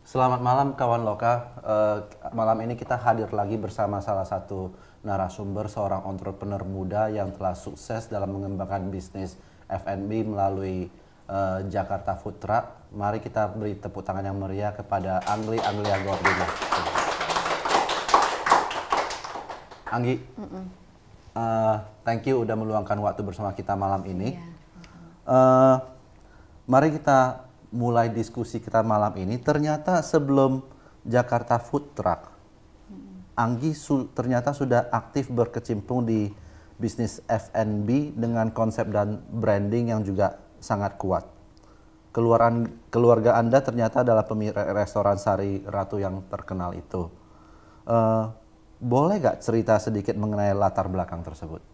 Selamat malam kawan Loka. Malam ini kita hadir lagi bersama salah satu narasumber, seorang entrepreneur muda yang telah sukses dalam mengembangkan bisnis F&B melalui Jakarta Food Truck. Mari kita beri tepuk tangan yang meriah kepada Anglia Gordina. Anggi, thank you udah meluangkan waktu bersama kita malam ini. Mari kita mulai diskusi kita malam ini. Ternyata sebelum Jakarta Food Truck, Anggi ternyata sudah aktif berkecimpung di bisnis F&B dengan konsep dan branding yang juga sangat kuat. Keluarga Anda ternyata adalah pemilik restoran Sari Ratu yang terkenal itu. Boleh gak cerita sedikit mengenai latar belakang tersebut?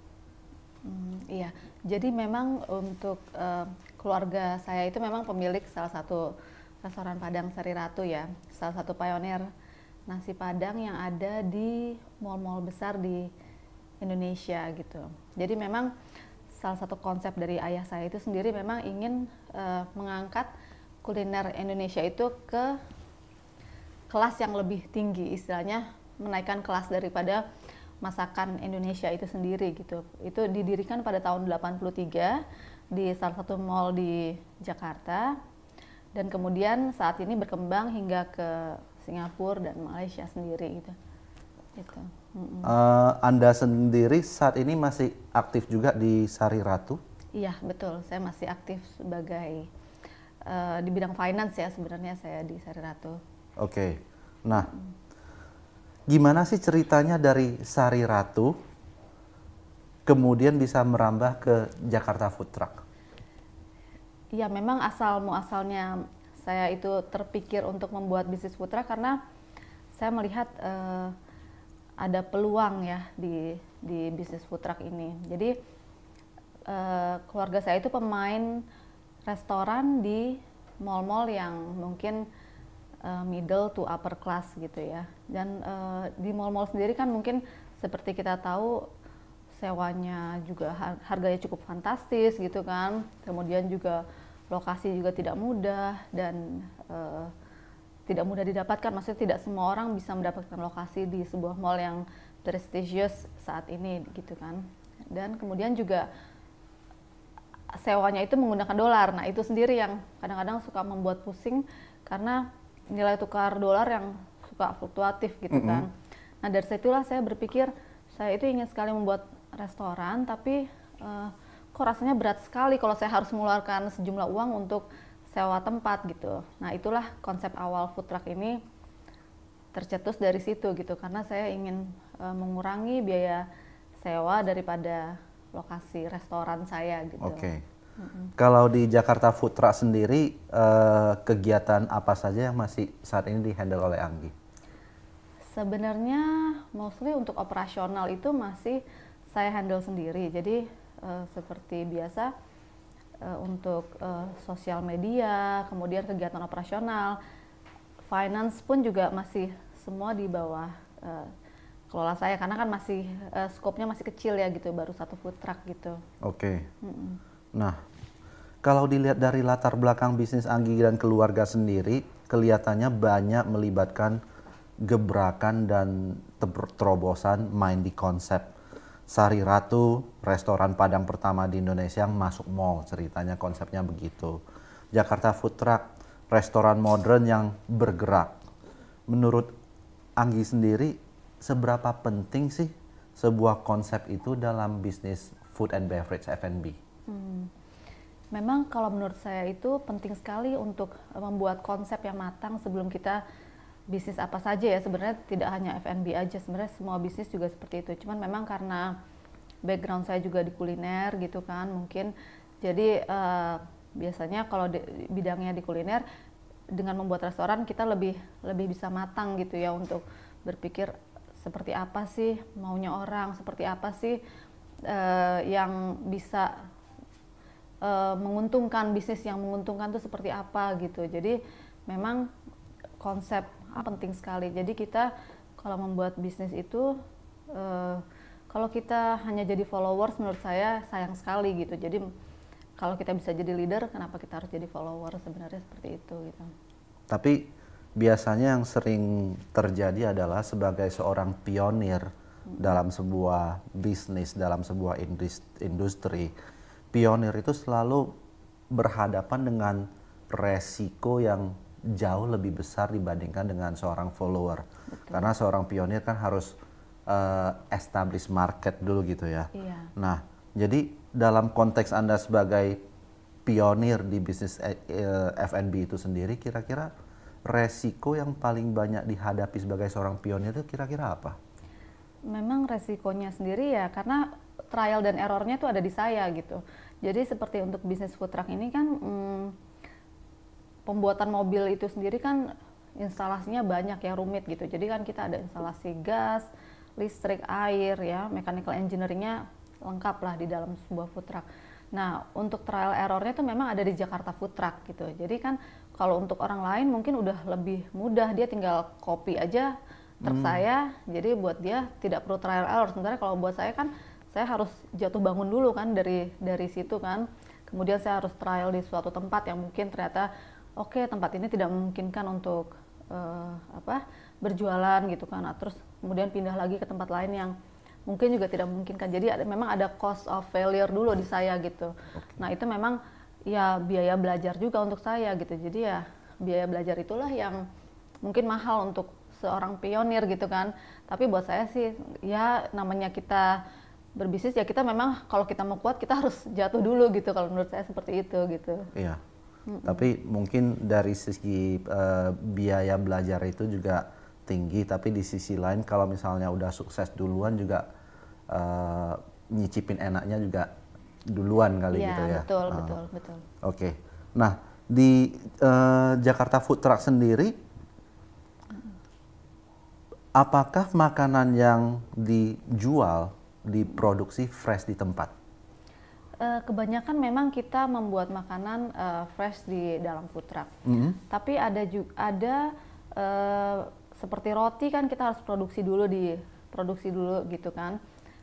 Iya, jadi memang untuk keluarga saya itu memang pemilik salah satu restoran Padang Sari Ratu ya, salah satu pionir nasi Padang yang ada di mall-mall besar di Indonesia gitu. Jadi memang salah satu konsep dari ayah saya itu sendiri memang ingin mengangkat kuliner Indonesia itu ke kelas yang lebih tinggi, istilahnya menaikkan kelas daripada masakan Indonesia itu sendiri gitu. Itu didirikan pada tahun 83 di salah satu mall di Jakarta, dan kemudian saat ini berkembang hingga ke Singapura dan Malaysia sendiri gitu. Anda sendiri saat ini masih aktif juga di Sari Ratu? Iya betul, saya masih aktif sebagai di bidang finance ya sebenarnya saya di Sari Ratu. Oke, nah gimana sih ceritanya dari Sari Ratu kemudian bisa merambah ke Jakarta Food Truck? Ya memang asal muasalnya saya itu terpikir untuk membuat bisnis food truck karena saya melihat ada peluang ya di bisnis food truck ini. Jadi keluarga saya itu pemain restoran di mall-mall yang mungkin middle to upper class gitu ya. Dan di mall-mall sendiri kan mungkin seperti kita tahu sewanya juga harganya cukup fantastis gitu kan. Kemudian juga lokasi juga tidak mudah dan tidak mudah didapatkan. Maksudnya tidak semua orang bisa mendapatkan lokasi di sebuah mall yang prestigious saat ini gitu kan. Dan kemudian juga sewanya itu menggunakan dolar. Nah itu sendiri yang kadang-kadang suka membuat pusing karena nilai tukar dolar yang suka fluktuatif gitu kan. Nah dari situlah saya berpikir saya itu ingin sekali membuat restoran, tapi kok rasanya berat sekali kalau saya harus mengeluarkan sejumlah uang untuk sewa tempat gitu. Nah itulah konsep awal food truck ini tercetus dari situ gitu, karena saya ingin mengurangi biaya sewa daripada lokasi restoran saya gitu. Oke. Kalau di Jakarta Food Truck sendiri, kegiatan apa saja yang masih saat ini di-handle oleh Anggi? Sebenarnya mostly untuk operasional itu masih saya handle sendiri. Jadi seperti biasa untuk sosial media, kemudian kegiatan operasional, finance pun juga masih semua di bawah kelola saya, karena kan masih skopnya masih kecil ya gitu, baru satu food truck gitu. Oke. Nah, kalau dilihat dari latar belakang bisnis Anggi dan keluarga sendiri, kelihatannya banyak melibatkan gebrakan dan terobosan main di konsep Sari Ratu, restoran Padang pertama di Indonesia yang masuk mall, ceritanya konsepnya begitu. Jakarta Food Truck, restoran modern yang bergerak. Menurut Anggi sendiri, seberapa penting sih sebuah konsep itu dalam bisnis food and beverage F&B? Memang kalau menurut saya itu penting sekali untuk membuat konsep yang matang sebelum kita bisnis apa saja ya. Sebenarnya tidak hanya F&B aja, sebenarnya semua bisnis juga seperti itu. Cuman memang karena background saya juga di kuliner gitu kan mungkin. Jadi biasanya kalau bidangnya di kuliner, dengan membuat restoran kita lebih bisa matang gitu ya untuk berpikir seperti apa sih maunya orang, seperti apa sih yang bisa menguntungkan, bisnis yang menguntungkan itu seperti apa gitu. Jadi memang konsep penting sekali. Jadi kita kalau membuat bisnis itu kalau kita hanya jadi followers menurut saya sayang sekali gitu. Jadi kalau kita bisa jadi leader, kenapa kita harus jadi follower, sebenarnya seperti itu gitu. Tapi biasanya yang sering terjadi adalah sebagai seorang pionir dalam sebuah bisnis, dalam sebuah industri, pionir itu selalu berhadapan dengan resiko yang jauh lebih besar dibandingkan dengan seorang follower. Betul. Karena seorang pionir kan harus establish market dulu gitu ya. Iya. Nah, jadi dalam konteks Anda sebagai pionir di bisnis F&B itu sendiri, kira-kira resiko yang paling banyak dihadapi sebagai seorang pionir itu kira-kira apa? Memang resikonya sendiri ya, karena trial dan errornya tuh ada di saya gitu. Jadi seperti untuk bisnis food truck ini kan, pembuatan mobil itu sendiri kan instalasinya banyak ya, rumit gitu. Jadi kan kita ada instalasi gas, listrik, air ya, mechanical engineeringnya lengkap lah di dalam sebuah food truck. Nah, untuk trial errornya tuh memang ada di Jakarta Food Truck gitu. Jadi kan kalau untuk orang lain mungkin udah lebih mudah, dia tinggal copy aja truk saya, jadi buat dia tidak perlu trial error. Sementara kalau buat saya kan, saya harus jatuh bangun dulu kan dari situ kan. Kemudian saya harus trial di suatu tempat yang mungkin ternyata oke, tempat ini tidak memungkinkan untuk berjualan gitu kan. Nah, terus kemudian pindah lagi ke tempat lain yang mungkin juga tidak memungkinkan. Jadi memang ada cost of failure dulu di saya gitu. Nah, itu memang ya biaya belajar juga untuk saya gitu. Jadi ya biaya belajar itulah yang mungkin mahal untuk seorang pionir gitu kan. Tapi buat saya sih ya namanya kita berbisnis ya, kita memang kalau kita mau kuat kita harus jatuh dulu gitu. Kalau menurut saya seperti itu gitu. Iya. Tapi mungkin dari sisi biaya belajar itu juga tinggi, tapi di sisi lain kalau misalnya udah sukses duluan juga nyicipin enaknya juga duluan kali gitu ya. Betul. Oke. Nah, di Jakarta Food Truck sendiri, apakah makanan yang dijual diproduksi fresh di tempat? Kebanyakan memang kita membuat makanan fresh di dalam food truck. Tapi ada juga seperti roti kan kita harus produksi dulu gitu kan.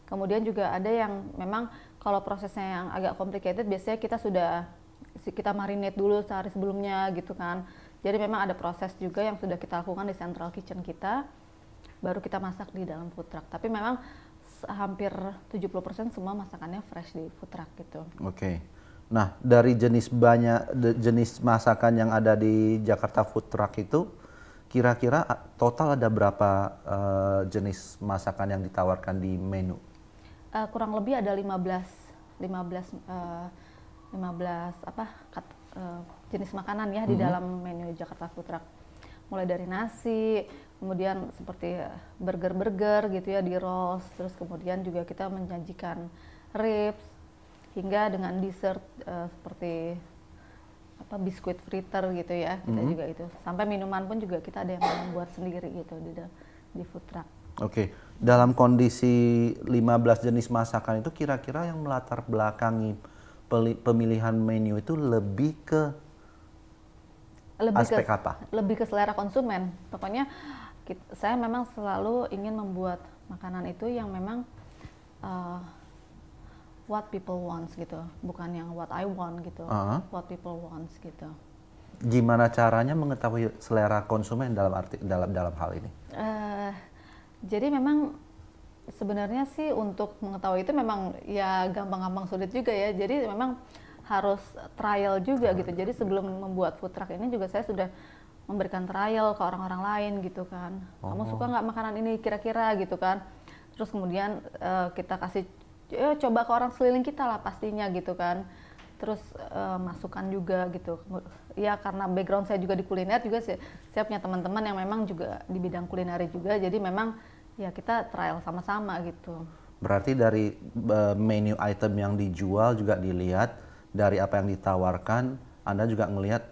Kemudian juga ada yang memang kalau prosesnya yang agak complicated, biasanya kita marinate dulu sehari sebelumnya gitu kan. Jadi memang ada proses juga yang sudah kita lakukan di central kitchen kita, baru kita masak di dalam food truck. Tapi memang hampir 70% semua masakannya fresh di food truck gitu. Oke. Nah, dari jenis masakan yang ada di Jakarta Food Truck itu, kira-kira total ada berapa jenis masakan yang ditawarkan di menu? Kurang lebih ada 15 jenis makanan ya di dalam menu Jakarta Food Truck. Mulai dari nasi, kemudian seperti burger gitu ya di roast, terus kemudian juga kita menjanjikan ribs, hingga dengan dessert seperti biskuit fritter gitu ya, kita juga itu. Sampai minuman pun juga kita ada yang membuat sendiri gitu di food truck. Oke, dalam kondisi 15 jenis masakan itu kira-kira yang melatar belakangi pemilihan menu itu lebih ke aspek apa? Lebih ke selera konsumen. Pokoknya saya memang selalu ingin membuat makanan itu yang memang what people wants gitu, bukan yang what I want gitu. What people wants gitu. Gimana caranya mengetahui selera konsumen dalam hal ini? Jadi memang sebenarnya sih untuk mengetahui itu memang ya gampang-gampang sulit juga ya. Jadi memang harus trial juga gitu. Jadi sebelum membuat food truck ini juga saya sudah memberikan trial ke orang-orang lain gitu kan. Kamu suka nggak makanan ini kira-kira gitu kan. Terus kemudian kita kasih coba ke orang sekeliling kita lah pastinya gitu kan. Terus masukan juga gitu. Ya karena background saya juga di kuliner juga, saya punya teman-teman yang memang juga di bidang kuliner juga. Jadi memang ya kita trial sama-sama gitu. Berarti dari menu item yang dijual juga dilihat, dari apa yang ditawarkan, Anda juga ngelihat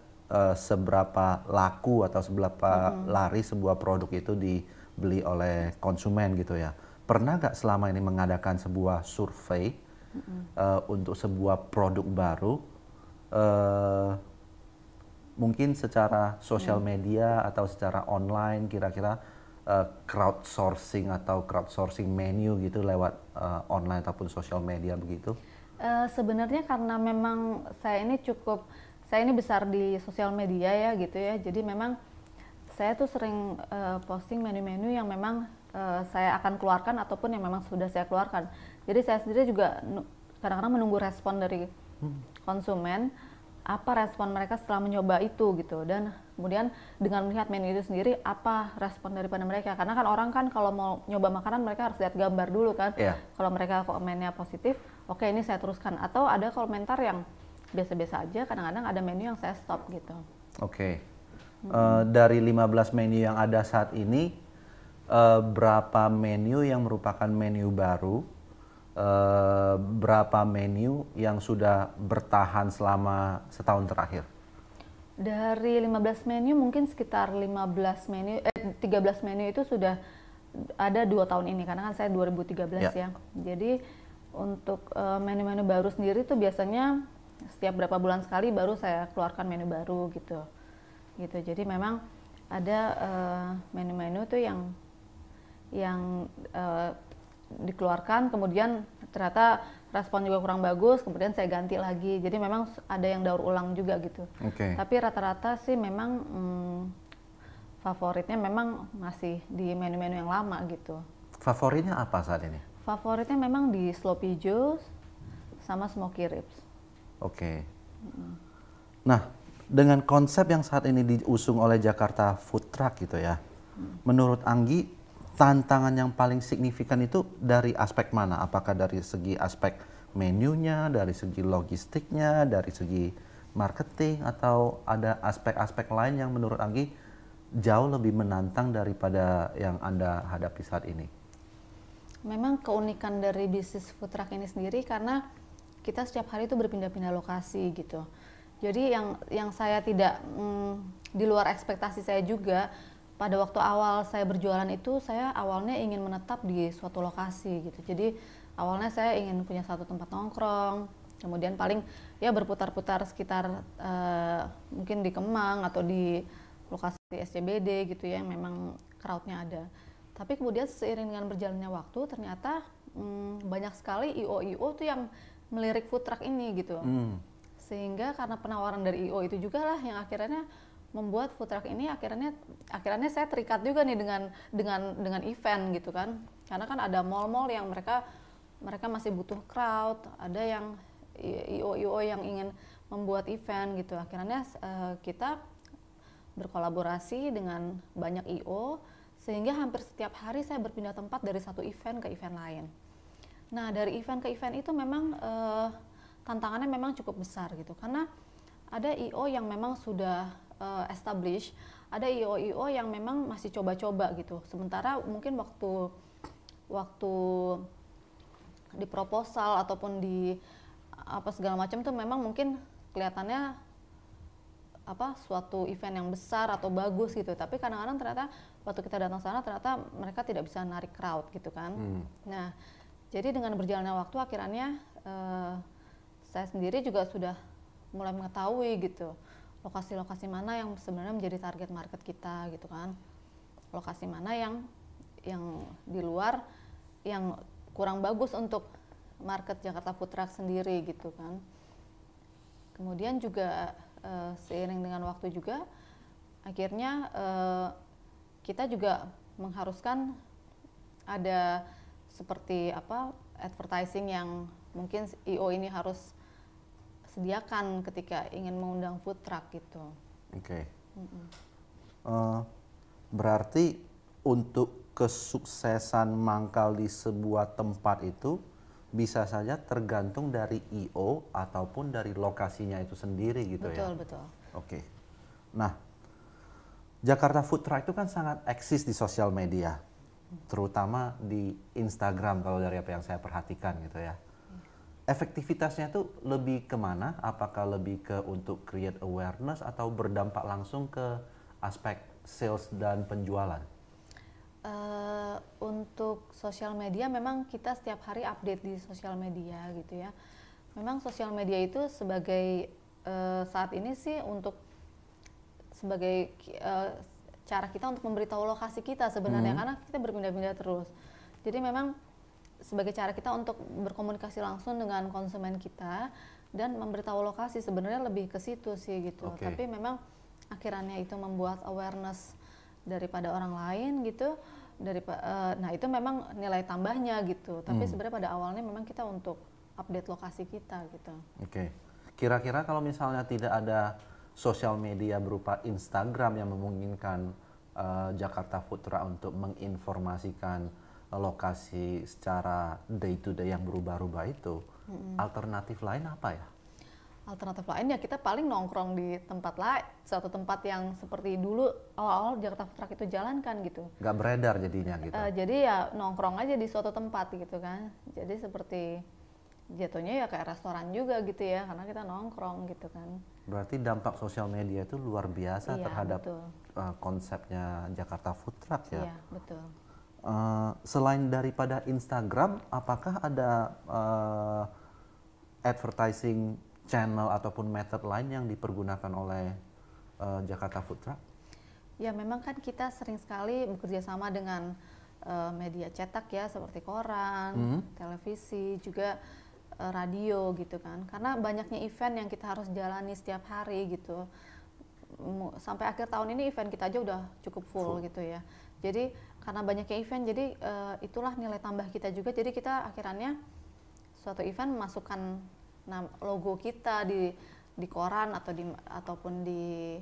seberapa laku atau seberapa laris sebuah produk itu dibeli oleh konsumen gitu ya. Pernah nggak selama ini mengadakan sebuah survei untuk sebuah produk baru, mungkin secara sosial media atau secara online, kira-kira crowdsourcing menu gitu lewat online ataupun sosial media begitu? Sebenarnya karena memang saya ini besar di sosial media ya gitu ya. Jadi memang saya tuh sering posting menu-menu yang memang saya akan keluarkan ataupun yang memang sudah saya keluarkan. Jadi saya sendiri juga kadang-kadang menunggu respon dari konsumen, apa respon mereka setelah mencoba itu gitu, dan kemudian dengan melihat menu itu sendiri apa respon daripada mereka, karena kan orang kan kalau mau nyoba makanan mereka harus lihat gambar dulu kan. Kalau mereka komennya positif, oke, ini saya teruskan, atau ada komentar yang biasa-biasa aja, kadang-kadang ada menu yang saya stop gitu. Dari 15 menu yang ada saat ini, berapa menu yang merupakan menu baru, berapa menu yang sudah bertahan selama setahun terakhir? Dari 15 menu mungkin sekitar 13 menu itu sudah ada 2 tahun ini, karena kan saya 2013 ya. Jadi untuk menu-menu baru sendiri tuh biasanya setiap berapa bulan sekali baru saya keluarkan menu baru gitu. Jadi memang ada menu-menu tuh yang dikeluarkan, kemudian ternyata respon juga kurang bagus, kemudian saya ganti lagi. Jadi memang ada yang daur ulang juga gitu. Tapi rata-rata sih memang favoritnya memang masih di menu-menu yang lama gitu. Favoritnya apa saat ini? Favoritnya memang di sloppy joes sama smoky ribs. Nah, dengan konsep yang saat ini diusung oleh Jakarta Food Truck gitu ya, menurut Anggi tantangan yang paling signifikan itu dari aspek mana? Apakah dari segi aspek menunya, dari segi logistiknya, dari segi marketing, atau ada aspek-aspek lain yang menurut Anggi jauh lebih menantang daripada yang Anda hadapi saat ini? Memang keunikan dari bisnis food truck ini sendiri karena kita setiap hari itu berpindah-pindah lokasi gitu. Jadi yang saya tidak di luar ekspektasi saya juga. Pada waktu awal saya berjualan itu, saya awalnya ingin menetap di suatu lokasi gitu. Jadi awalnya saya ingin punya satu tempat nongkrong, kemudian paling ya berputar-putar sekitar mungkin di Kemang atau di lokasi SCBD gitu ya, yang memang crowdnya ada. Tapi kemudian seiring dengan berjalannya waktu, ternyata banyak sekali IO tuh yang melirik food truck ini gitu. Sehingga karena penawaran dari IO itu juga lah yang akhirnya membuat food truck ini akhirnya saya terikat juga nih dengan event gitu kan, karena kan ada mall-mall yang mereka masih butuh crowd, ada yang IO yang ingin membuat event gitu. Akhirnya kita berkolaborasi dengan banyak IO sehingga hampir setiap hari saya berpindah tempat dari satu event ke event lain. Nah, dari event ke event itu memang tantangannya memang cukup besar gitu, karena ada IO yang memang sudah establish, ada IO yang memang masih coba-coba gitu. Sementara mungkin waktu di proposal ataupun di apa segala macam tuh memang mungkin kelihatannya suatu event yang besar atau bagus gitu. Tapi kadang-kadang ternyata waktu kita datang sana ternyata mereka tidak bisa narik crowd gitu kan. Nah, jadi dengan berjalannya waktu akhirnya saya sendiri juga sudah mulai mengetahui gitu lokasi-lokasi mana yang sebenarnya menjadi target market kita gitu kan, lokasi mana yang di luar yang kurang bagus untuk market Jakarta Food Truck sendiri gitu kan. Kemudian juga seiring dengan waktu juga akhirnya kita juga mengharuskan ada seperti advertising yang mungkin IO ini harus sediakan ketika ingin mengundang food truck gitu. Berarti untuk kesuksesan mangkal di sebuah tempat itu bisa saja tergantung dari IO ataupun dari lokasinya itu sendiri gitu ya? Betul. Nah, Jakarta Food Truck itu kan sangat eksis di sosial media, terutama di Instagram kalau dari apa yang saya perhatikan gitu ya. Efektivitasnya itu lebih kemana? Apakah lebih ke untuk create awareness atau berdampak langsung ke aspek sales dan penjualan? Untuk sosial media memang kita setiap hari update di sosial media gitu ya. Memang sosial media itu sebagai saat ini sih sebagai cara kita untuk memberitahu lokasi kita sebenarnya, karena kita berpindah-pindah terus. Jadi memang sebagai cara kita untuk berkomunikasi langsung dengan konsumen kita dan memberitahu lokasi, sebenarnya lebih ke situ sih gitu. Tapi memang akhirannya itu membuat awareness daripada orang lain gitu, nah itu memang nilai tambahnya gitu. Tapi sebenarnya pada awalnya memang kita untuk update lokasi kita gitu. Kira-kira kalau misalnya tidak ada sosial media berupa Instagram yang memungkinkan Jakarta Food Truck untuk menginformasikan lokasi secara day to day yang berubah-ubah itu, alternatif lain apa ya? Alternatif lain ya kita paling nongkrong di tempat lain, suatu tempat yang seperti dulu awal-awal Jakarta Food Truck itu jalankan gitu. Nggak beredar jadinya gitu. Jadi ya nongkrong aja di suatu tempat gitu kan. Jadi seperti jatuhnya ya kayak restoran juga gitu ya, karena kita nongkrong gitu kan. Berarti dampak sosial media itu luar biasa terhadap konsepnya Jakarta Food Truck ya. Iya, betul. Selain daripada Instagram, apakah ada advertising channel ataupun method lain yang dipergunakan oleh Jakarta Food Truck? Ya memang kan kita sering sekali bekerja sama dengan media cetak ya, seperti koran, televisi, juga radio gitu kan. Karena banyaknya event yang kita harus jalani setiap hari gitu. Sampai akhir tahun ini event kita aja udah cukup full gitu ya. Jadi karena banyaknya event, jadi itulah nilai tambah kita juga. Jadi kita akhirannya suatu event memasukkan logo kita di koran atau ataupun di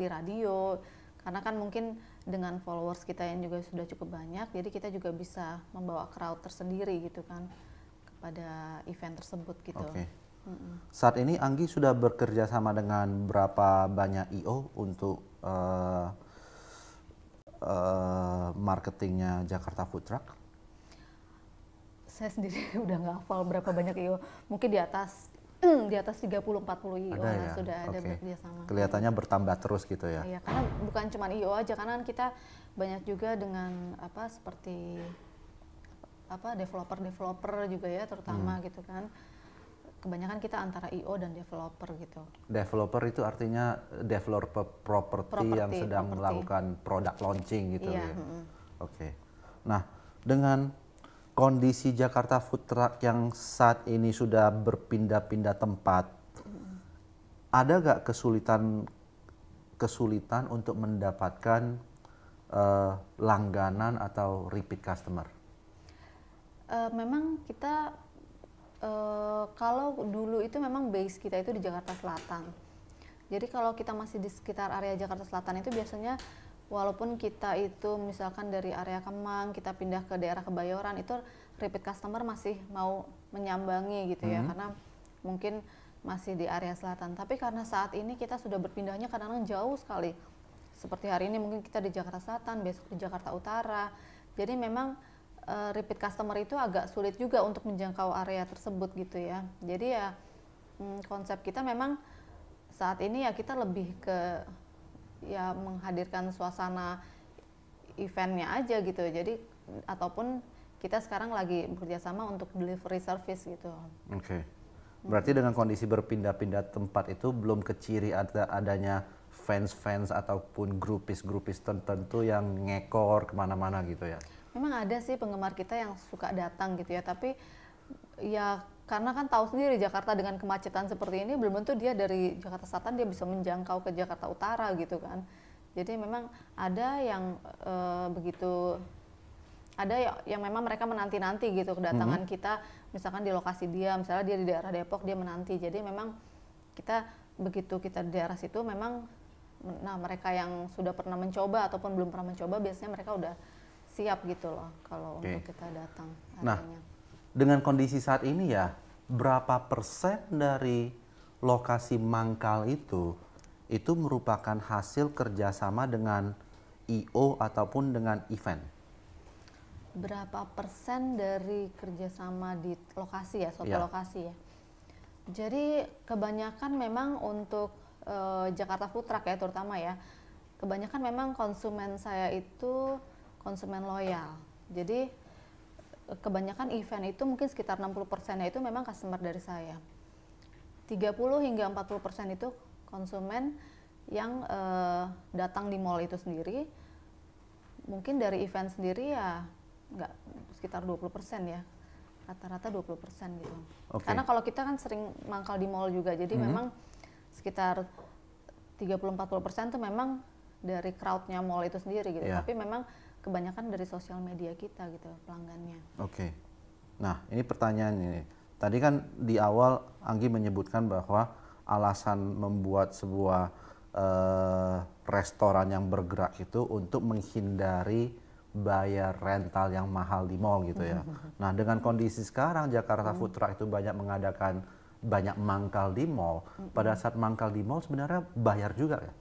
radio. Karena kan mungkin dengan followers kita yang juga sudah cukup banyak, jadi kita juga bisa membawa crowd tersendiri gitu kan kepada event tersebut gitu. Saat ini Anggi sudah bekerja sama dengan berapa banyak IO untuk marketingnya Jakarta Food Truck? Saya sendiri udah nggak hafal berapa banyak IO, mungkin di atas 30-40 IO ya? Sudah ada bekerja sama. Kelihatannya bertambah terus gitu ya? Iya, karena bukan cuma IO aja, karena kita banyak juga dengan seperti developer juga ya, terutama gitu kan. Kebanyakan kita antara IO dan developer gitu. Developer itu artinya developer properti yang sedang melakukan product launching gitu ya. Nah, dengan kondisi Jakarta Food Truck yang saat ini sudah berpindah-pindah tempat, ada nggak kesulitan untuk mendapatkan langganan atau repeat customer? Memang kita kalau dulu itu memang base kita itu di Jakarta Selatan. Jadi kalau kita masih di sekitar area Jakarta Selatan itu biasanya walaupun kita itu misalkan dari area Kemang kita pindah ke daerah Kebayoran, itu repeat customer masih mau menyambangi gitu ya, karena mungkin masih di area selatan. Tapi karena saat ini kita sudah berpindahnya kadang-kadang jauh sekali. Seperti hari ini mungkin kita di Jakarta Selatan, besok di Jakarta Utara. Jadi memang repeat customer itu agak sulit juga untuk menjangkau area tersebut gitu ya. Jadi ya konsep kita memang saat ini ya kita lebih ke ya menghadirkan suasana eventnya aja gitu. Jadi ataupun kita sekarang lagi bekerja sama untuk delivery service gitu. Berarti dengan kondisi berpindah-pindah tempat itu belum keciri adanya fans-fans ataupun grupis-grupis tertentu yang ngekor kemana-mana gitu ya? Memang ada sih penggemar kita yang suka datang gitu ya, tapi ya karena kan tahu sendiri Jakarta dengan kemacetan seperti ini belum tentu dia dari Jakarta Selatan dia bisa menjangkau ke Jakarta Utara gitu kan. Jadi memang ada yang ada yang memang mereka menanti-nanti gitu kedatangan kita, misalkan di lokasi dia, misalnya dia di daerah Depok dia menanti. Jadi memang kita begitu kita di daerah situ memang mereka yang sudah pernah mencoba ataupun belum pernah mencoba biasanya mereka udah siap gitu loh kalau untuk kita datang. Nah, dengan kondisi saat ini ya, berapa persen dari lokasi mangkal itu merupakan hasil kerjasama dengan IO ataupun dengan event? Berapa persen dari kerjasama di lokasi ya, suatu lokasi ya? Jadi kebanyakan memang untuk Jakarta Food Truck ya terutama ya, kebanyakan memang konsumen saya itu konsumen loyal. Jadi kebanyakan event itu mungkin sekitar 60%-nya itu memang customer dari saya. 30 hingga 40% itu konsumen yang datang di mall itu sendiri. Mungkin dari event sendiri ya nggak sekitar 20% ya, rata-rata 20% gitu. Oke. Karena kalau kita kan sering mangkal di mall juga, jadi memang sekitar 30-40% tuh memang dari crowdnya mall itu sendiri gitu. Iya. Tapi memang kebanyakan dari sosial media kita gitu pelanggannya. Oke. Nah, ini pertanyaan ini. Tadi kan di awal Anggi menyebutkan bahwa alasan membuat sebuah restoran yang bergerak itu untuk menghindari bayar rental yang mahal di mall gitu ya. Nah, dengan kondisi sekarang Jakarta Food Truck itu banyak mengadakan banyak mangkal di mall. Pada saat mangkal di mall sebenarnya bayar juga ya?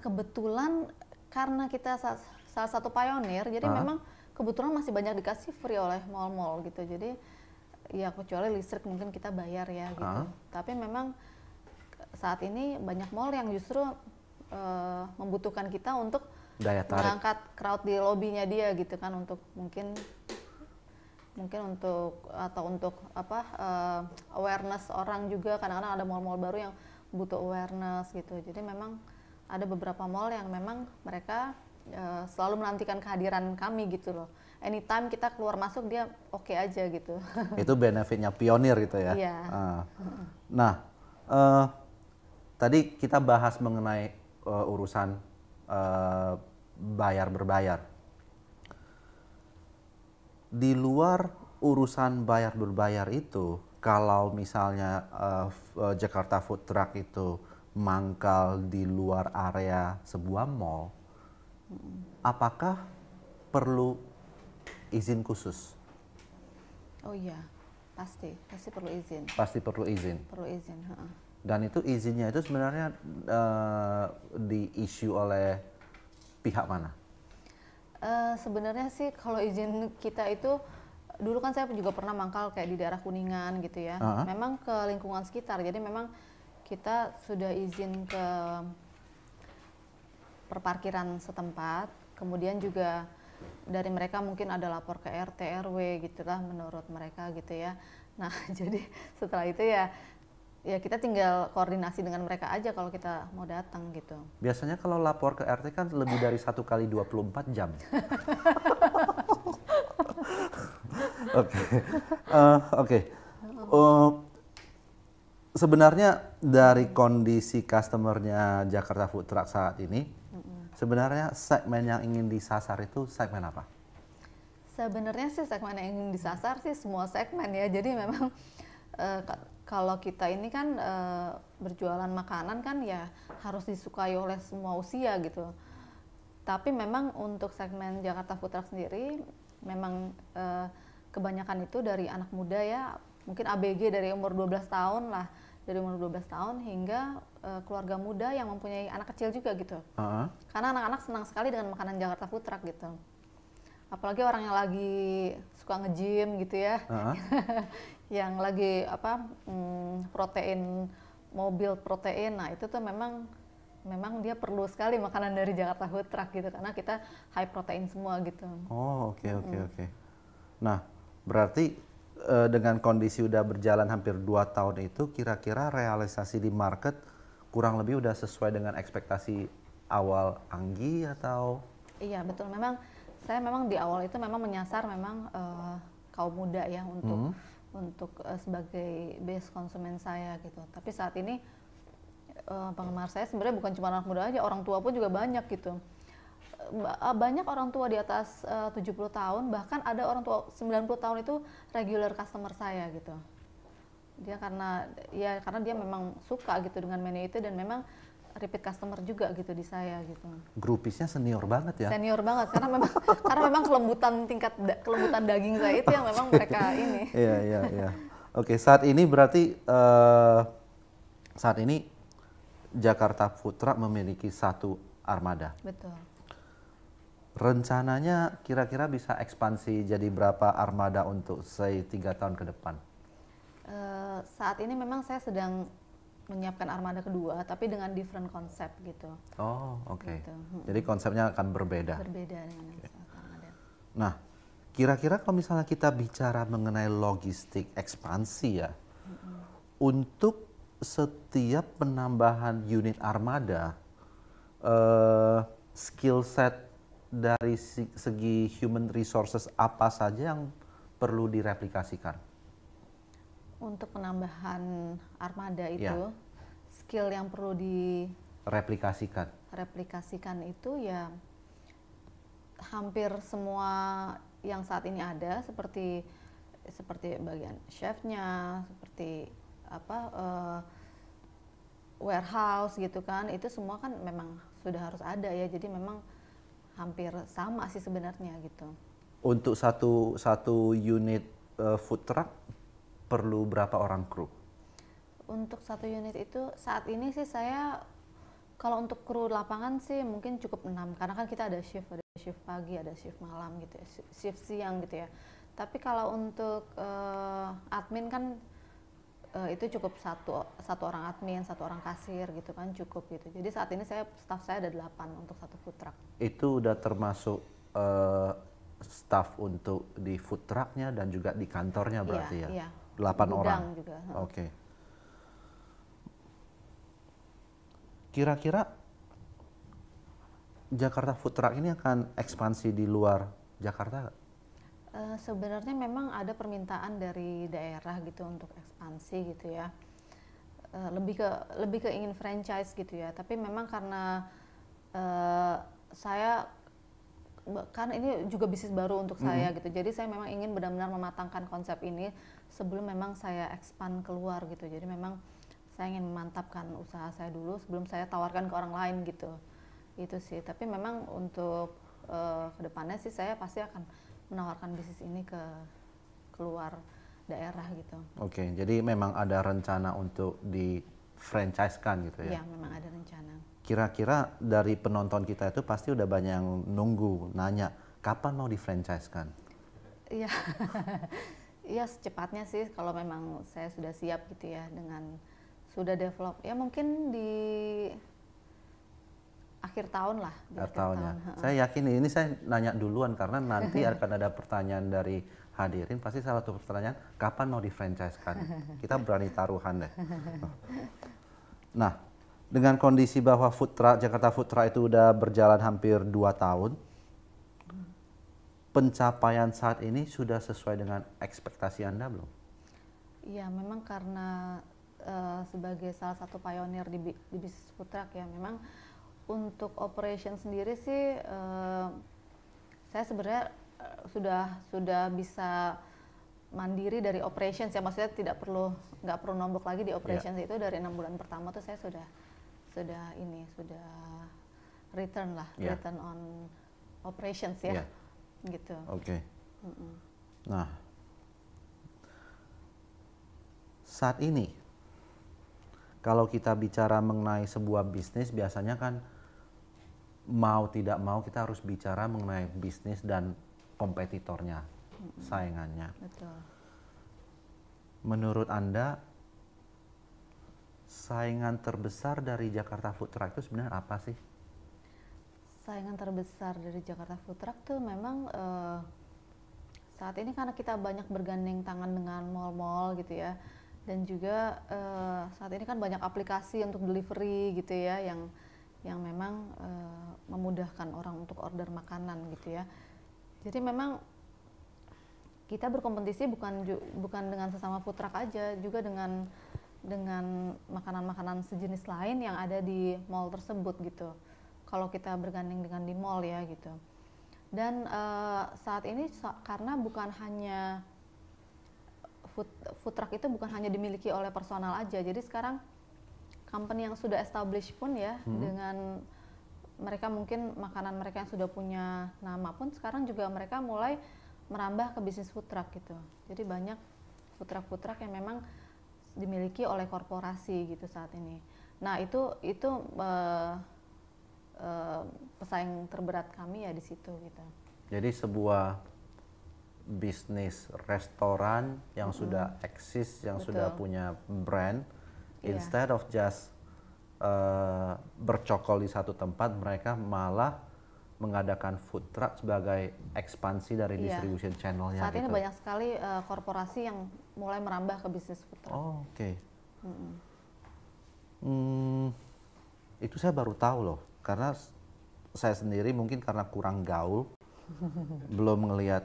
Kebetulan karena kita salah satu pionir, jadi memang kebetulan masih banyak dikasih free oleh mall-mall gitu. Jadi ya kecuali listrik mungkin kita bayar ya gitu. Tapi memang saat ini banyak mall yang justru membutuhkan kita untuk Daya tarik. mengangkat crowd di lobbynya dia gitu kan, untuk mungkin untuk atau untuk apa awareness orang juga. Kadang-kadang ada mall-mall baru yang butuh awareness gitu. Jadi memang ada beberapa mall yang memang mereka selalu menantikan kehadiran kami gitu loh. Anytime kita keluar masuk dia oke aja gitu. Itu benefitnya pionir gitu ya. Iya. Nah, tadi kita bahas mengenai urusan bayar berbayar. Di luar urusan bayar berbayar itu, kalau misalnya Jakarta Food Truck itu mangkal di luar area sebuah mall, apakah perlu izin khusus? Oh iya, pasti perlu izin. Pasti perlu izin. Perlu izin. Dan itu izinnya itu sebenarnya di-issue oleh pihak mana? Sebenarnya sih kalau izin kita itu, dulu kan saya juga pernah mangkal kayak di daerah Kuningan gitu ya. Memang ke lingkungan sekitar, jadi memang kita sudah izin ke perparkiran setempat, kemudian juga dari mereka mungkin ada lapor ke RT RW gitulah menurut mereka gitu ya. Nah jadi setelah itu ya kita tinggal koordinasi dengan mereka aja kalau kita mau datang gitu. Biasanya kalau lapor ke RT kan lebih dari 1 kali 24 jam. Oke. Sebenarnya dari kondisi customernya Jakarta Food Truck saat ini, sebenarnya segmen yang ingin disasar itu segmen apa? Sebenarnya sih segmen yang ingin disasar sih semua segmen ya. Jadi memang kalau kita ini kan berjualan makanan kan ya harus disukai oleh semua usia gitu. Tapi memang untuk segmen Jakarta Food Truck sendiri memang kebanyakan itu dari anak muda ya, mungkin ABG dari umur 12 tahun lah, dari umur 12 tahun hingga keluarga muda yang mempunyai anak kecil juga gitu. Karena anak-anak senang sekali dengan makanan Jakarta Food Truck gitu. Apalagi orang yang lagi suka nge-gym gitu ya, yang lagi protein, mobil protein, nah itu tuh memang dia perlu sekali makanan dari Jakarta Food Truck gitu, karena kita high protein semua gitu. Oh oke. Nah berarti dengan kondisi udah berjalan hampir 2 tahun itu, kira-kira realisasi di market kurang lebih udah sesuai dengan ekspektasi awal Anggi atau? Iya betul, saya memang di awal itu memang menyasar memang kaum muda ya untuk sebagai base konsumen saya gitu. Tapi saat ini penggemar saya sebenarnya bukan cuma anak muda aja, orang tua pun juga banyak gitu. Banyak orang tua di atas 70 tahun, bahkan ada orang tua 90 tahun itu regular customer saya gitu. Dia karena dia memang suka gitu dengan menu itu, dan memang repeat customer juga gitu di saya gitu. Grupisnya senior banget ya? Senior banget, karena memang kelembutan daging saya itu yang memang mereka ini. Iya. Oke, saat ini berarti saat ini Jakarta Food Truck memiliki 1 armada. Betul. Rencananya kira-kira bisa ekspansi jadi berapa armada untuk 3 tahun ke depan? Saat ini memang saya sedang menyiapkan armada kedua, tapi dengan different konsep gitu. Oh oke. Gitu. Jadi konsepnya akan berbeda. Berbeda dengan armada. Nah, kira-kira kalau misalnya kita bicara mengenai logistik ekspansi ya, untuk setiap penambahan unit armada, skill set dari segi human resources apa saja yang perlu direplikasikan? Untuk penambahan armada itu, Ya. skill yang perlu direplikasikan itu ya hampir semua yang saat ini ada, seperti bagian chefnya, seperti warehouse gitu kan, itu semua kan memang sudah harus ada ya, jadi memang hampir sama sih sebenarnya gitu. Untuk satu unit food truck perlu berapa orang kru? Untuk satu unit itu saat ini sih saya, kalau untuk kru lapangan sih mungkin cukup 6, karena kan kita ada shift pagi, ada shift malam gitu ya, shift siang gitu ya. Tapi kalau untuk admin kan itu cukup satu orang admin, satu orang kasir gitu kan, cukup gitu. Jadi saat ini staff saya ada 8 untuk satu food truck. Itu udah termasuk staff untuk di food trucknya dan juga di kantornya berarti ya? Iya. 8 orang? Juga. Oke. Kira-kira Jakarta Food Truck ini akan ekspansi di luar Jakarta? Sebenarnya memang ada permintaan dari daerah gitu untuk ekspansi gitu ya. Lebih ke ingin franchise gitu ya. Tapi memang karena saya kan ini juga bisnis baru untuk saya gitu. Jadi saya memang ingin benar-benar mematangkan konsep ini sebelum memang saya expand keluar gitu. Jadi memang saya ingin memantapkan usaha saya dulu sebelum saya tawarkan ke orang lain gitu. Itu sih. Tapi memang untuk kedepannya sih saya pasti akan menawarkan bisnis ini ke keluar daerah gitu. Oke, jadi memang ada rencana untuk di franchise-kan gitu ya? Iya, memang ada rencana. Kira-kira dari penonton kita itu pasti udah banyak yang nunggu, nanya, kapan mau di franchise-kan? Iya, iya secepatnya sih kalau memang saya sudah siap gitu ya, dengan sudah develop. Ya mungkin di akhir tahun lah. Akhir tahun ya. Saya yakin ini saya nanya duluan karena nanti akan ada pertanyaan dari hadirin. Pasti salah satu pertanyaan, kapan mau di franchise-kan? Kita berani taruhan deh. Nah, dengan kondisi bahwa Jakarta Food Truck itu udah berjalan hampir 2 tahun, pencapaian saat ini sudah sesuai dengan ekspektasi Anda belum? Iya, memang karena sebagai salah satu pionir di bisnis food truck ya, memang untuk operation sendiri sih saya sebenarnya sudah bisa mandiri dari operations ya, maksudnya nggak perlu nombok lagi di operations. Itu dari 6 bulan pertama tuh saya sudah return on operations ya, gitu. Oke. Nah, saat ini kalau kita bicara mengenai sebuah bisnis, biasanya kan mau tidak mau kita harus bicara mengenai bisnis dan kompetitornya, saingannya. Betul. Menurut Anda, saingan terbesar dari Jakarta Food Truck itu sebenarnya apa sih? Saingan terbesar dari Jakarta Food Truck tuh memang saat ini karena kita banyak bergandeng tangan dengan mall-mall gitu ya, dan juga saat ini kan banyak aplikasi untuk delivery gitu ya, yang memang memudahkan orang untuk order makanan gitu ya. Jadi memang kita berkompetisi bukan dengan sesama food truck aja, juga dengan makanan-makanan sejenis lain yang ada di mall tersebut gitu. Kalau kita bergandeng dengan di mall ya gitu. Dan saat ini karena bukan hanya food truck itu bukan hanya dimiliki oleh personal aja. Jadi sekarang company yang sudah established pun ya, dengan mereka mungkin makanan mereka yang sudah punya nama pun sekarang juga mereka mulai merambah ke bisnis food truck gitu. Jadi banyak food truck yang memang dimiliki oleh korporasi gitu saat ini. Nah itu pesaing terberat kami ya di situ gitu. Jadi sebuah bisnis restoran yang sudah eksis, yang Betul. sudah punya brand, Iya. instead of just bercokol di satu tempat, mereka malah mengadakan food truck sebagai ekspansi dari distribution channelnya. Saat ini gitu. banyak sekali korporasi yang mulai merambah ke bisnis food truck. Oh, oke. Itu saya baru tahu loh, karena saya sendiri mungkin karena kurang gaul, belum ngelihat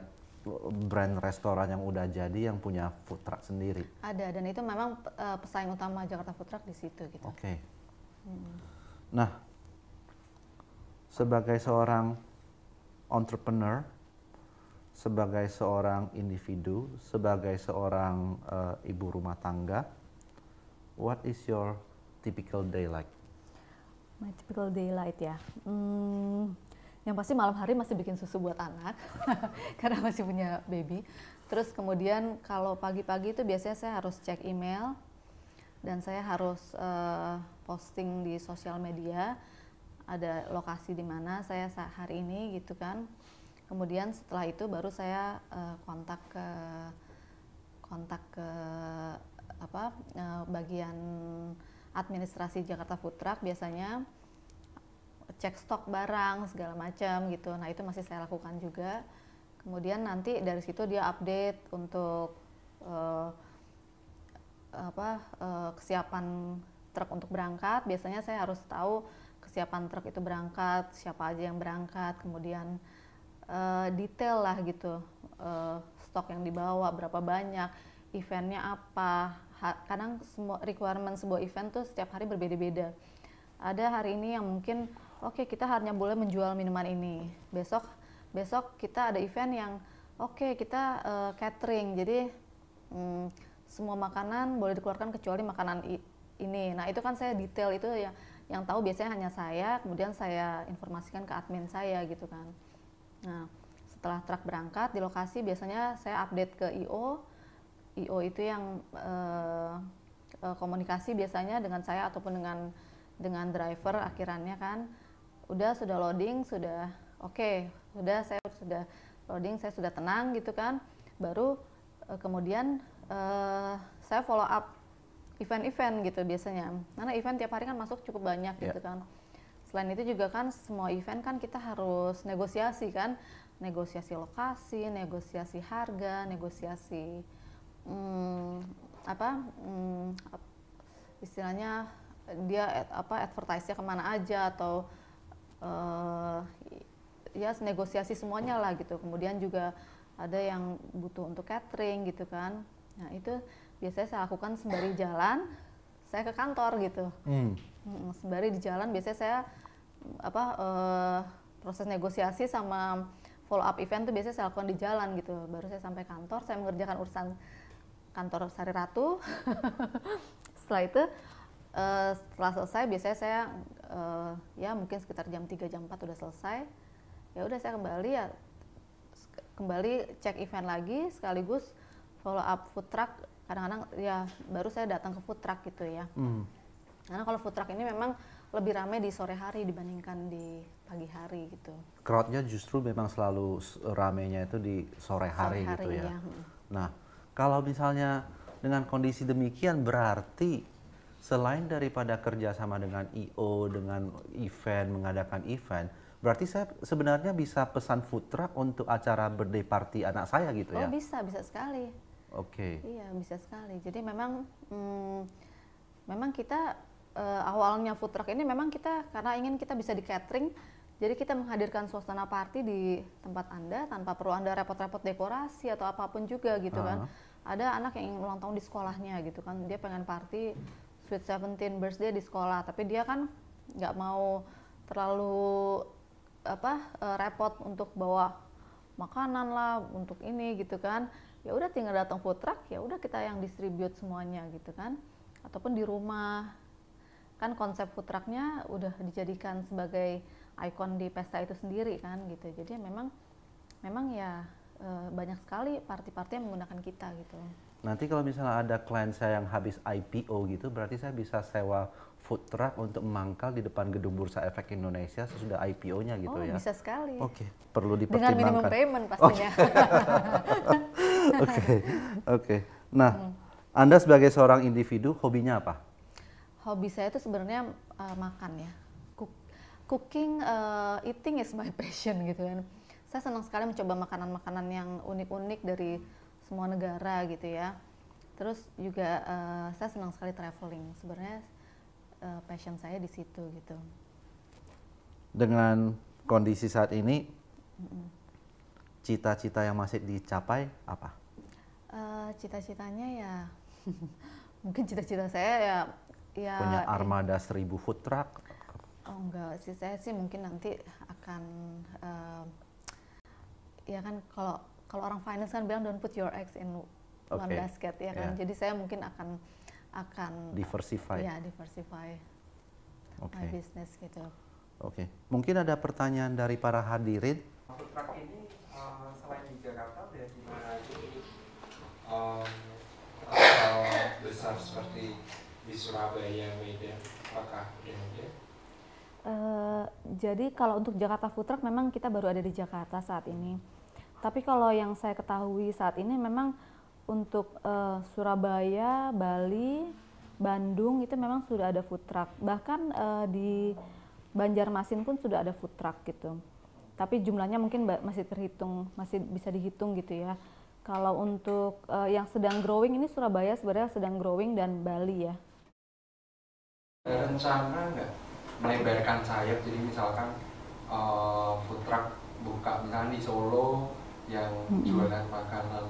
brand restoran yang udah jadi yang punya food truck sendiri. Ada, dan itu memang pesaing utama Jakarta Food Truck di situ gitu. Oke. Nah, sebagai seorang entrepreneur, sebagai seorang individu, sebagai seorang ibu rumah tangga, what is your typical day like? My typical daylight ya. Yang pasti malam hari masih bikin susu buat anak karena masih punya baby. Terus kemudian kalau pagi-pagi itu biasanya saya harus cek email dan saya harus posting di sosial media ada lokasi di mana saya hari ini gitu kan. Kemudian setelah itu baru saya kontak ke bagian administrasi Jakarta Food Truck, biasanya cek stok barang segala macam gitu. Nah itu masih saya lakukan juga. Kemudian nanti dari situ dia update untuk kesiapan truk untuk berangkat. Biasanya saya harus tahu kesiapan truk itu berangkat, siapa aja yang berangkat, kemudian detail lah gitu, stok yang dibawa berapa banyak, eventnya apa. Kadang semua requirement sebuah event tuh setiap hari berbeda-beda. Ada hari ini yang mungkin oke, kita hanya boleh menjual minuman ini. Besok kita ada event yang oke, kita catering. Jadi semua makanan boleh dikeluarkan kecuali makanan ini. Nah, itu kan saya detail itu ya, yang tahu biasanya hanya saya, kemudian saya informasikan ke admin saya gitu kan. Nah, setelah truk berangkat di lokasi biasanya saya update ke IO. IO itu yang komunikasi biasanya dengan saya ataupun dengan driver akhirannya kan. Sudah loading, sudah oke, saya sudah loading, saya sudah tenang gitu kan. Baru kemudian saya follow up event-event gitu biasanya. Karena event tiap hari kan masuk cukup banyak gitu kan. Selain itu juga kan semua event kan kita harus negosiasi kan. Negosiasi lokasi, negosiasi harga, negosiasi istilahnya dia advertise-nya kemana aja atau ya negosiasi semuanya lah gitu. Kemudian juga ada yang butuh untuk catering gitu kan. Nah itu biasanya saya lakukan sembari jalan saya ke kantor gitu. Sembari di jalan biasanya saya proses negosiasi sama follow up event tuh biasanya saya lakukan di jalan gitu. Baru saya sampai kantor, saya mengerjakan urusan kantor Sari Ratu. Setelah itu setelah selesai biasanya saya ya mungkin sekitar jam 3 jam 4 udah selesai. Ya udah saya kembali cek event lagi sekaligus follow up food truck. Kadang-kadang ya baru saya datang ke food truck gitu ya. Karena kalau food truck ini memang lebih ramai di sore hari dibandingkan di pagi hari gitu. Crowd-nya justru memang selalu ramainya itu di sore hari gitu ya. Nah, kalau misalnya dengan kondisi demikian berarti selain daripada kerjasama dengan IO, dengan event, mengadakan event, berarti saya sebenarnya bisa pesan food truck untuk acara birthday party anak saya gitu ya? Oh bisa sekali. Oke. Iya bisa sekali. Jadi memang kita awalnya food truck ini memang kita karena ingin kita bisa di catering, jadi kita menghadirkan suasana party di tempat Anda tanpa perlu Anda repot-repot dekorasi atau apapun juga gitu kan. Ada anak yang ingin ulang tahun di sekolahnya gitu kan, dia pengen party Sweet 17 birthday di sekolah, tapi dia kan nggak mau terlalu repot untuk bawa makanan lah untuk ini gitu kan. Ya udah tinggal datang food truck, ya udah kita yang distribute semuanya gitu kan. Ataupun di rumah kan konsep food trucknya udah dijadikan sebagai ikon di pesta itu sendiri kan gitu. Jadi memang ya banyak sekali party-party yang menggunakan kita gitu. Nanti kalau misalnya ada klien saya yang habis IPO gitu, berarti saya bisa sewa food truck untuk memangkal di depan gedung Bursa Efek Indonesia sesudah IPO-nya gitu ya? Oh bisa sekali. Oke, perlu dipertimbangkan. Dengan minimum payment pastinya. Oke. Nah, Anda sebagai seorang individu, hobinya apa? Hobi saya itu sebenarnya makan ya. Cooking, eating is my passion gitu kan. Saya senang sekali mencoba makanan-makanan yang unik-unik dari semua negara gitu ya. Terus juga saya senang sekali traveling. Sebenarnya passion saya di situ gitu. Dengan kondisi saat ini, cita-cita yang masih dicapai apa? Cita-citanya ya, mungkin cita-cita saya ya Punya armada 1000 food truck? oh enggak sih, saya sih mungkin nanti akan ya kan kalau orang finance kan bilang don't put your eggs in one basket ya kan. Jadi saya mungkin akan diversify. Ya, diversify my business gitu. Mungkin ada pertanyaan dari para hadirin. Food truck ini selain di Jakarta udah di mana aja? Besar seperti di Surabaya, Medan, apakah udah ada? Jadi kalau untuk Jakarta Food Truck memang kita baru ada di Jakarta saat ini. Tapi kalau yang saya ketahui saat ini memang untuk Surabaya, Bali, Bandung itu memang sudah ada food truck. Bahkan di Banjarmasin pun sudah ada food truck gitu. Tapi jumlahnya mungkin masih bisa dihitung gitu ya. Kalau untuk yang sedang growing ini Surabaya sebenarnya sedang growing dan Bali ya. Ada rencana nggak melebarkan sayap, jadi misalkan food truck buka misalnya di Solo yang jualan makanan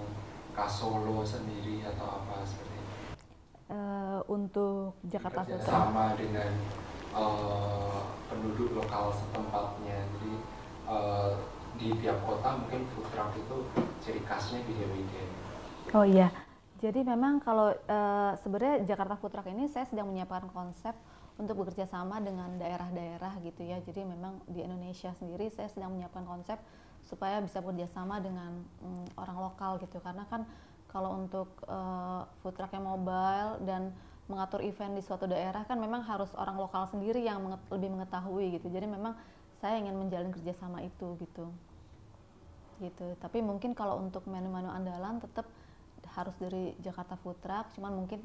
khas Solo sendiri atau apa seperti itu? Untuk Jakarta Food Truck sama dengan penduduk lokal setempatnya, jadi di tiap kota mungkin food truck itu ciri khasnya beda-beda. Oh iya, jadi memang kalau sebenarnya Jakarta Food Truck ini saya sedang menyiapkan konsep untuk bekerja sama dengan daerah-daerah gitu ya. Jadi memang di Indonesia sendiri saya sedang menyiapkan konsep supaya bisa bekerjasama dengan orang lokal gitu. Karena kan kalau untuk food truck yang mobile dan mengatur event di suatu daerah kan memang harus orang lokal sendiri yang lebih mengetahui gitu. Jadi memang saya ingin menjalin kerjasama itu gitu. Tapi mungkin kalau untuk menu-menu andalan tetap harus dari Jakarta Food Truck. Cuman mungkin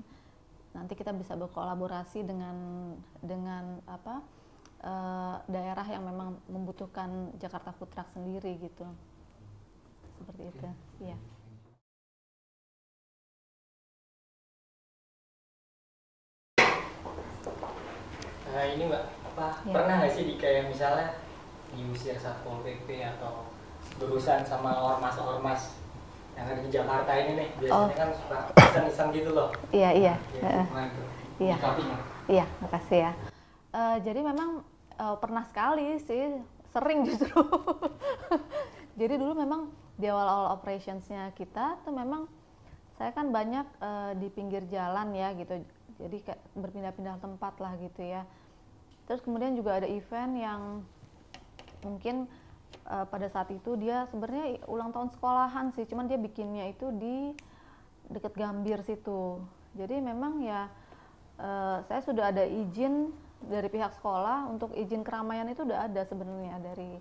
nanti kita bisa berkolaborasi dengan daerah yang memang membutuhkan Jakarta Food Truck sendiri gitu. Seperti itu. Iya. Nah ini Mbak, pernah nggak sih kayak misalnya diusir Satpol PP atau berurusan sama ormas-ormas yang ada di Jakarta ini nih, biasanya kan suka iseng-iseng gitu loh. Iya. Iya. Iya, makasih ya. Jadi memang pernah sekali sih, sering justru. Jadi dulu memang di awal-awal operationsnya kita tuh memang saya kan banyak di pinggir jalan ya gitu. Jadi kayak berpindah-pindah tempat lah gitu ya. Terus kemudian juga ada event yang mungkin pada saat itu dia sebenarnya ulang tahun sekolahan sih, cuman dia bikinnya itu di dekat Gambir situ. Jadi memang ya saya sudah ada izin dari pihak sekolah untuk izin keramaian itu udah ada sebenarnya dari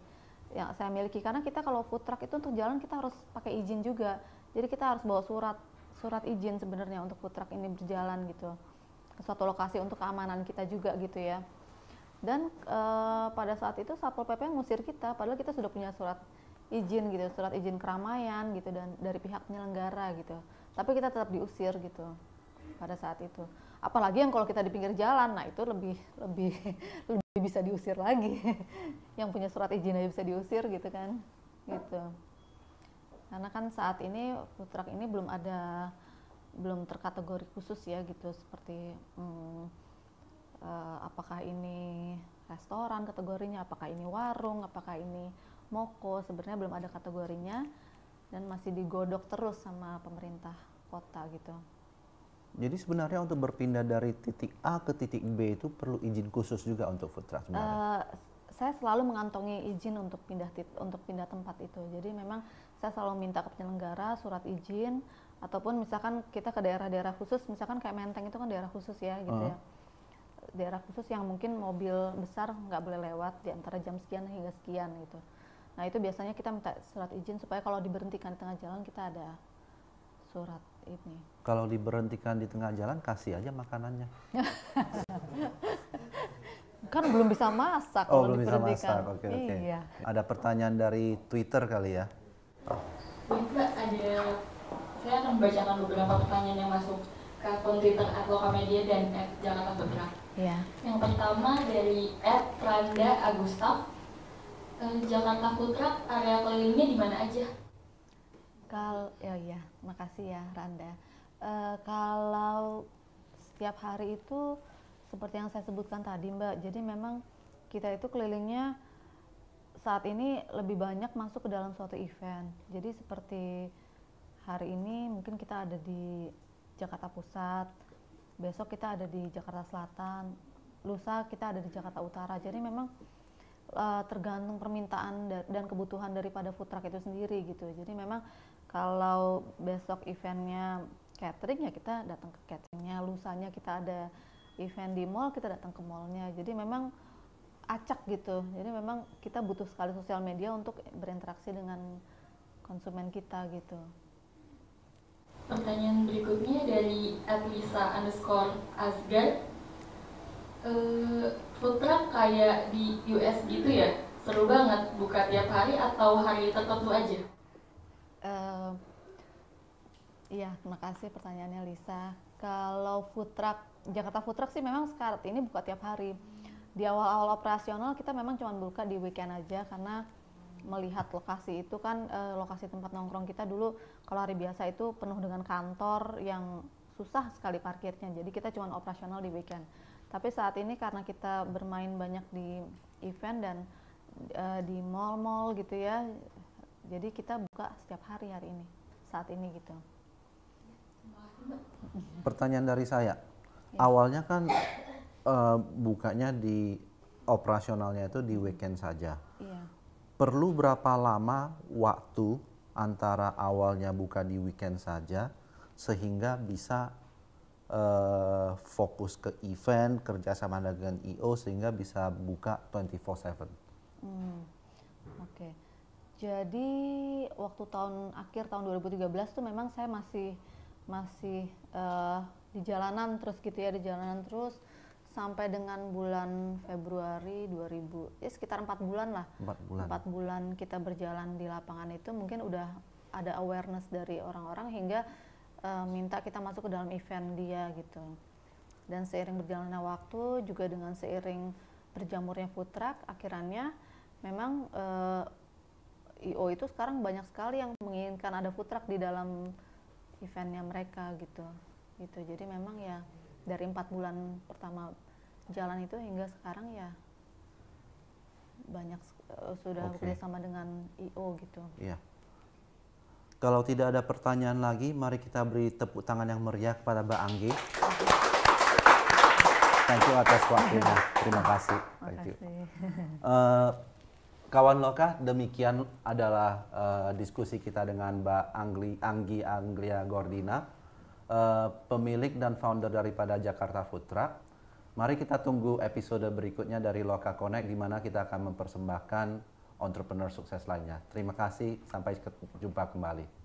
yang saya miliki, karena kita kalau food truck itu untuk jalan kita harus pakai izin juga. Jadi kita harus bawa surat izin sebenarnya untuk food truck ini berjalan gitu ke suatu lokasi untuk keamanan kita juga gitu ya. Dan pada saat itu Satpol PP ngusir kita, padahal kita sudah punya surat izin gitu, surat izin keramaian gitu dan dari pihak penyelenggara gitu. Tapi kita tetap diusir gitu pada saat itu. Apalagi yang kalau kita di pinggir jalan, nah itu lebih bisa diusir lagi. Yang punya surat izin aja bisa diusir gitu kan, gitu. Karena kan saat ini food truck ini belum terkategori khusus ya gitu, seperti apakah ini restoran kategorinya, apakah ini warung, apakah ini moko, sebenarnya belum ada kategorinya dan masih digodok terus sama pemerintah kota gitu. Jadi sebenarnya untuk berpindah dari titik A ke titik B itu perlu izin khusus juga untuk food truck sebenarnya? Saya selalu mengantongi izin untuk pindah tempat itu. Jadi memang saya selalu minta ke penyelenggara surat izin, ataupun misalkan kita ke daerah-daerah khusus, misalkan kayak Menteng itu kan daerah khusus ya gitu ya. Daerah khusus yang mungkin mobil besar nggak boleh lewat di antara jam sekian hingga sekian gitu. Nah itu biasanya kita minta surat izin supaya kalau diberhentikan di tengah jalan kita ada surat ini. Kalau diberhentikan di tengah jalan kasih aja makanannya. Kan belum bisa masak kalau belum bisa diberhentikan. masak. Oke. Iya. Ada pertanyaan dari Twitter kali ya? Mbak, saya akan membacakan beberapa pertanyaan yang masuk ke akun Twitter @lokamedia dan @jakarta Food Truck. Iya. Yang pertama dari @randa agustaf. Jakarta Food Truck area kelilingnya di mana aja? Ya, makasih ya Randa. Kalau setiap hari itu seperti yang saya sebutkan tadi Mbak, jadi memang kita itu kelilingnya saat ini lebih banyak masuk ke dalam suatu event. Jadi seperti hari ini mungkin kita ada di Jakarta Pusat, besok kita ada di Jakarta Selatan, lusa kita ada di Jakarta Utara. Jadi memang tergantung permintaan dan kebutuhan daripada food truck itu sendiri gitu. Jadi memang kalau besok eventnya catering ya kita datang ke cateringnya, lusanya kita ada event di mall kita datang ke mallnya. Jadi memang acak gitu. Jadi memang kita butuh sekali sosial media untuk berinteraksi dengan konsumen kita gitu. Pertanyaan berikutnya dari @lisa_asgar. Food truck kayak di US gitu ya? Seru banget, buka tiap hari atau hari tertentu aja? Iya, terima kasih pertanyaannya Lisa. Kalau food truck, Jakarta Food Truck sih memang sekarang ini buka tiap hari. Di awal-awal operasional kita memang cuma buka di weekend aja karena melihat lokasi itu kan lokasi tempat nongkrong kita dulu kalau hari biasa itu penuh dengan kantor yang susah sekali parkirnya. Jadi kita cuma operasional di weekend. Tapi saat ini karena kita bermain banyak di event dan di mall-mall gitu ya, jadi kita buka setiap hari ini, saat ini gitu. Pertanyaan dari saya, Ya. awalnya kan bukanya di operasionalnya itu di weekend saja. Iya. Perlu berapa lama waktu antara awalnya buka di weekend saja sehingga bisa fokus ke event, kerjasama dengan I.O. sehingga bisa buka 24/7? Oke. Jadi waktu akhir tahun 2013 tuh memang saya masih di jalanan terus gitu ya, di jalanan terus sampai dengan bulan Februari 2000, ya sekitar 4 bulan lah. 4 bulan kita berjalan di lapangan itu mungkin udah ada awareness dari orang-orang hingga minta kita masuk ke dalam event dia gitu. Dan seiring berjalannya waktu juga dengan seiring berjamurnya food truck, akhirnya memang I.O. itu sekarang banyak sekali yang menginginkan ada food truck di dalam eventnya mereka gitu. Jadi memang ya dari 4 bulan pertama jalan itu hingga sekarang ya banyak sudah bekerjasama dengan I.O. gitu. Iya. Kalau tidak ada pertanyaan lagi, mari kita beri tepuk tangan yang meriah kepada Mbak Anggi. Thank you atas waktunya. Terima kasih. Thank you. Kawan Loka, demikian adalah diskusi kita dengan Mbak Anggi Anglia Gordina, pemilik dan founder daripada Jakarta Food Truck. Mari kita tunggu episode berikutnya dari Loka Connect di mana kita akan mempersembahkan entrepreneur sukses lainnya. Terima kasih, sampai jumpa kembali.